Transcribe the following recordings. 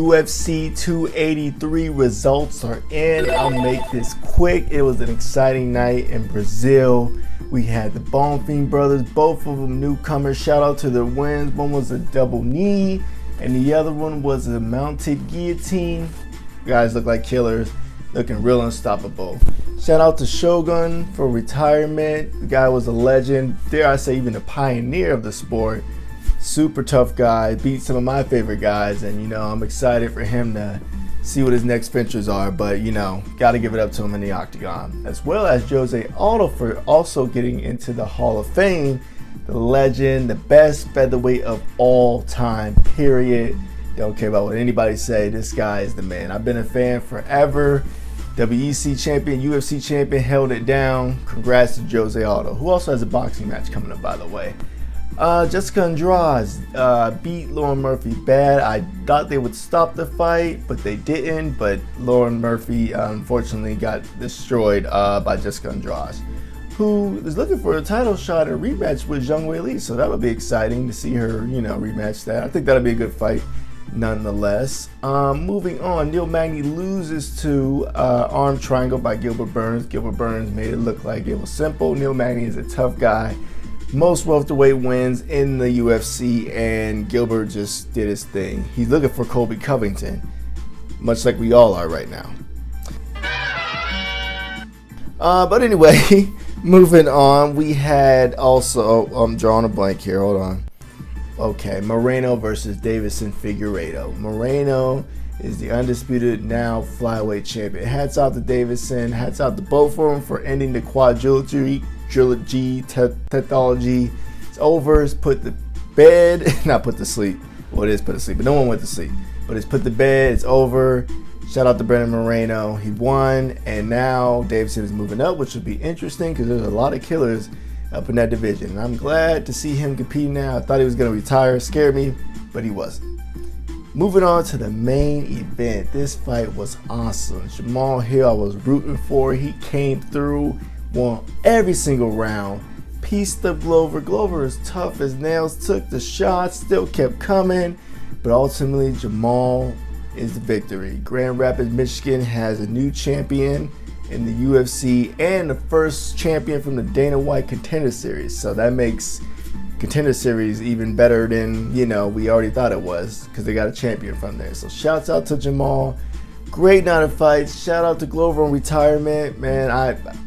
UFC 283 results are in. I'll make this quick. It was an exciting night in Brazil. We had the Bonfim brothers, both of them newcomers. Shout out to their wins. One was a double knee, and the other one was a mounted guillotine. Guys look like killers, looking real unstoppable. Shout out to Shogun for retirement. The guy was a legend, dare I say even a pioneer of the sport. Super tough guy, beat some of my favorite guys, and I'm excited for him to see what his next ventures are, but gotta give it up to him in the octagon. As well as Jose Aldo for also getting into the Hall of Fame, the legend, the best featherweight of all time, period. Don't care about what anybody say, this guy is the man. I've been a fan forever. WEC champion, UFC champion, held it down. Congrats to Jose Aldo, who also has a boxing match coming up, by the way. Jessica Andrade beat Lauren Murphy bad. I thought they would stop the fight, but they didn't. But Lauren Murphy unfortunately got destroyed by Jessica Andrade, who is looking for a title shot or rematch with Zhang Weili. So that'll be exciting to see her, rematch that. I think that'll be a good fight nonetheless. Moving on, Neil Magny loses to Arm Triangle by Gilbert Burns. Gilbert Burns made it look like it was simple. Neil Magny is a tough guy. Most welterweight wins in the UFC, and Gilbert just did his thing. He's looking for Colby Covington, much like we all are right now. But anyway, moving on, we had also, I'm drawing a blank here, hold on. Okay, Moreno versus Deiveson Figueiredo. Moreno is the undisputed now flyweight champion. Hats out to Deiveson, hats out to both of them for ending the quadrilogy technology. It's over. It's put to bed, not put to sleep. Well, it is put to sleep, but no one went to sleep. But it's put to bed. It's over. Shout out to Brandon Moreno. He won, and now Deiveson is moving up, which will be interesting because there's a lot of killers up in that division. And I'm glad to see him compete now. I thought he was going to retire. Scared me, but he wasn't. Moving on to the main event. This fight was awesome. Jamal Hill, I was rooting for. He came through, won every single round, pieced up Glover. Glover is tough as nails, took the shots, still kept coming, but ultimately Jamal is the victory. Grand Rapids, Michigan has a new champion in the UFC and the first champion from the Dana White Contender Series. So that makes Contender Series even better than we already thought it was, because they got a champion from there. So shouts out to Jamal. Great night of fights. Shout out to Glover on retirement. Man,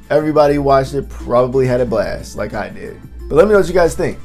everybody watched it, probably had a blast like I did. But let me know what you guys think.